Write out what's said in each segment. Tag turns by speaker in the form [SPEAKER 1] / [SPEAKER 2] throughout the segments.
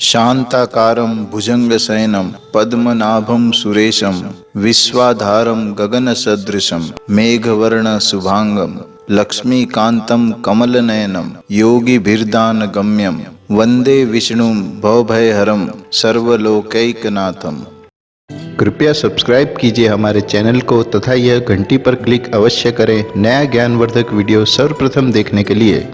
[SPEAKER 1] शांताकारं भुजंगशयनं पद्मनाभं सुरेशं विश्वाधारं गगनसदृशं मेघवर्णशुभांगं लक्ष्मीकान्तं कमलनयनं योगिभिर्दानगम्यं वंदे विष्णुं भवभयहरं सर्वलोकैकनाथम। कृपया सब्सक्राइब कीजिए हमारे चैनल को तथा यह घंटी पर क्लिक अवश्य करें नया ज्ञानवर्धक वीडियो सर्वप्रथम देखने के लिए।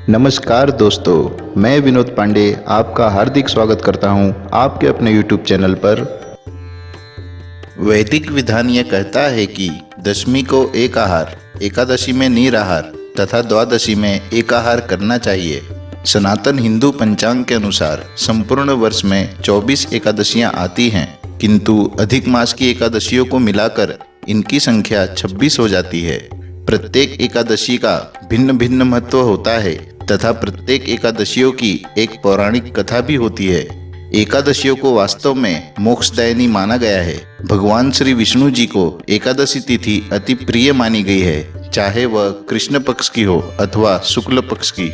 [SPEAKER 1] नमस्कार दोस्तों, मैं विनोद पांडे आपका हार्दिक स्वागत करता हूं आपके अपने YouTube चैनल पर। वैदिक विधान यह कहता है कि दशमी को एक आहार, एकादशी में निराहार तथा द्वादशी में एकाहार करना चाहिए। सनातन हिंदू पंचांग के अनुसार संपूर्ण वर्ष में 24 एकादशियां आती हैं, किंतु अधिक मास की एकादशियों को मिलाकर इनकी संख्या 26 हो जाती है। प्रत्येक एकादशी का भिन्न भिन्न महत्व होता है तथा प्रत्येक एकादशियों की एक पौराणिक कथा भी होती है। एकादशियों को वास्तव में मोक्षदायिनी माना गया है। भगवान श्री विष्णु जी को एकादशी तिथि अति प्रिय मानी गई है, चाहे वह कृष्ण पक्ष की हो अथवा शुक्ल पक्ष की।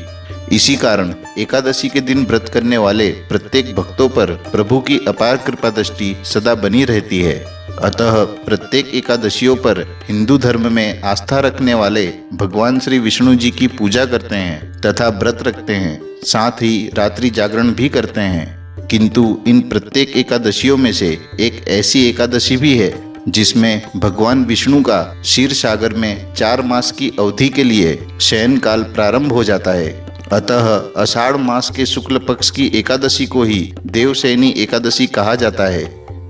[SPEAKER 1] इसी कारण एकादशी के दिन व्रत करने वाले प्रत्येक भक्तों पर प्रभु की अपार कृपा दृष्टि सदा बनी रहती है। अतः प्रत्येक एकादशियों पर हिंदू धर्म में आस्था रखने वाले भगवान श्री विष्णु जी की पूजा करते हैं तथा व्रत रखते हैं, साथ ही रात्रि जागरण भी करते हैं। किंतु इन प्रत्येक एकादशियों में से एक ऐसी एकादशी भी है जिसमें भगवान विष्णु का क्षीर सागर में 4 मास की अवधि के लिए शयन काल प्रारंभ हो जाता है। अतः आषाढ़ मास के शुक्ल पक्ष की एकादशी को ही देवशयनी एकादशी कहा जाता है।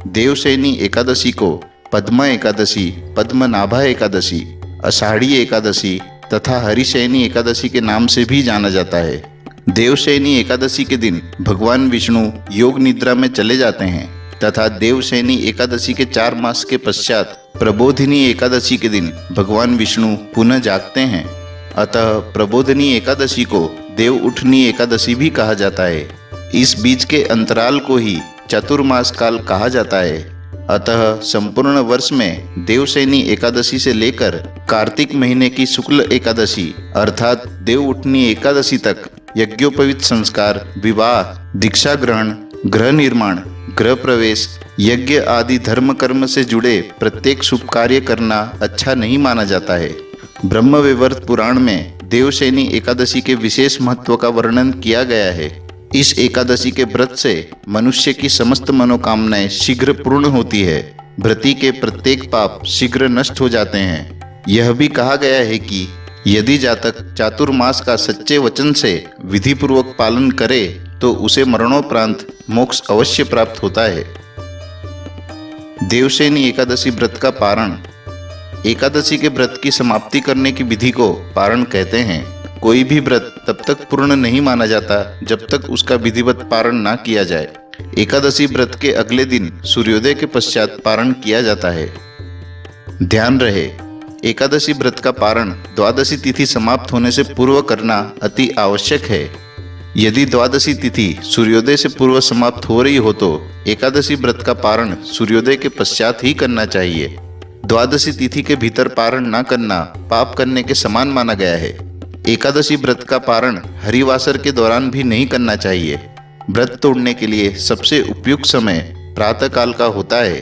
[SPEAKER 1] देवशयनी एकादशी को पद्मा एकादशी, पद्मनाभा एकादशी, आषाढ़ी एकादशी तथा हरिशयनी एकादशी के नाम से भी जाना जाता है। देवशयनी एकादशी के दिन भगवान विष्णु योग निद्रा में चले जाते हैं तथा देवशयनी एकादशी के 4 मास के पश्चात प्रबोधिनी एकादशी के दिन भगवान विष्णु पुनः जागते हैं। अतः प्रबोधिनी एकादशी को देव उठनी एकादशी भी कहा जाता है। इस बीच के अंतराल को ही चतुर्मास काल कहा जाता है। अतः संपूर्ण वर्ष में देवशयनी एकादशी से लेकर कार्तिक महीने की शुक्ल एकादशी अर्थात देव उठनी एकादशी तक यज्ञोपवीत संस्कार, विवाह, दीक्षा ग्रहण, गृह निर्माण, गृह प्रवेश, यज्ञ आदि धर्म कर्म से जुड़े प्रत्येक शुभ कार्य करना अच्छा नहीं माना जाता है। ब्रह्मवैवर्त पुराण में देवशयनी एकादशी के विशेष महत्व का वर्णन किया गया है। इस एकादशी के व्रत से मनुष्य की समस्त मनोकामनाएं शीघ्र पूर्ण होती है। व्रती के प्रत्येक पाप शीघ्र नष्ट हो जाते हैं। यह भी कहा गया है कि यदि जातक चातुर्मास का सच्चे वचन से विधि पूर्वक पालन करे तो उसे मरणोपरांत मोक्ष अवश्य प्राप्त होता है। देवशयनी एकादशी व्रत का पारण। एकादशी के व्रत की समाप्ति करने की विधि को पारण कहते हैं। कोई भी व्रत तब तक पूर्ण नहीं माना जाता जब तक उसका विधिवत पारण ना किया जाए। एकादशी व्रत के अगले दिन सूर्योदय के पश्चात पारण किया जाता है। ध्यान रहे, एकादशी व्रत का पारण द्वादशी तिथि समाप्त होने से पूर्व करना अति आवश्यक है। यदि द्वादशी तिथि सूर्योदय से पूर्व समाप्त हो रही हो तो एकादशी व्रत का पारण सूर्योदय के पश्चात ही करना चाहिए। द्वादशी तिथि के भीतर पारण न करना पाप करने के समान माना गया है। एकादशी व्रत का पारण हरिवासर के दौरान भी नहीं करना चाहिए। व्रत तोड़ने के लिए सबसे उपयुक्त समय प्रातः काल का होता है।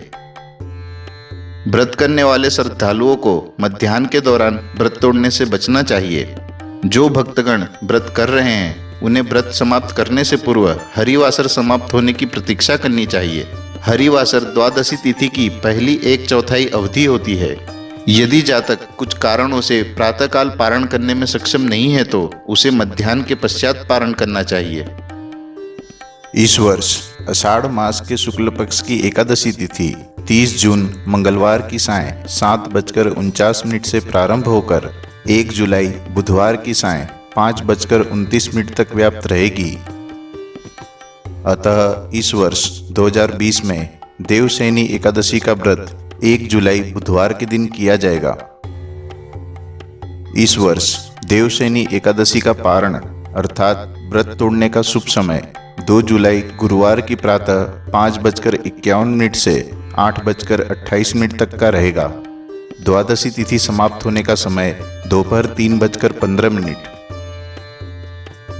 [SPEAKER 1] व्रत करने वाले श्रद्धालुओं को मध्याह्न के दौरान व्रत तोड़ने से बचना चाहिए। जो भक्तगण व्रत कर रहे हैं उन्हें व्रत समाप्त करने से पूर्व हरिवासर समाप्त होने की प्रतीक्षा करनी चाहिए। हरिवासर द्वादशी तिथि की पहली 1/4 अवधि होती है। यदि जातक कुछ कारणों से प्रातःकाल पारण करने में सक्षम नहीं है तो उसे मध्याह्न के पश्चात पारण करना चाहिए। इस वर्ष आषाढ़ मास के शुक्ल पक्ष की एकादशी तिथि 30 जून मंगलवार की सायं 7:49 से प्रारंभ होकर 1 जुलाई बुधवार की सायं 5:29 तक व्याप्त रहेगी। अतः इस वर्ष 2020 में देवशयनी एकादशी का व्रत 1 जुलाई बुधवार के दिन किया जाएगा। इस वर्ष देवशयनी एकादशी का पारण अर्थात व्रत तोड़ने का शुभ समय 2 जुलाई गुरुवार की प्रातः 5:51 से 8:28 तक का रहेगा। द्वादशी तिथि समाप्त होने का समय दोपहर 3:15।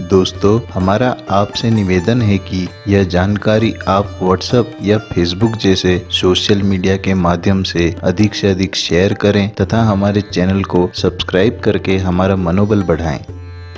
[SPEAKER 1] दोस्तों, हमारा आपसे निवेदन है कि यह जानकारी आप व्हाट्सएप या फेसबुक जैसे सोशल मीडिया के माध्यम से अधिक शेयर करें तथा हमारे चैनल को सब्सक्राइब करके हमारा मनोबल बढ़ाएं।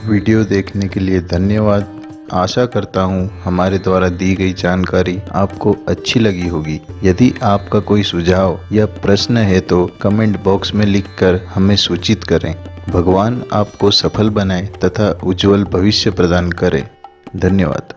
[SPEAKER 1] वीडियो देखने के लिए धन्यवाद। आशा करता हूँ हमारे द्वारा दी गई जानकारी आपको अच्छी लगी होगी। यदि आपका कोई सुझाव या प्रश्न है तो कमेंट बॉक्स में लिखकर हमें सूचित करें। भगवान आपको सफल बनाए तथा उज्जवल भविष्य प्रदान करे। धन्यवाद।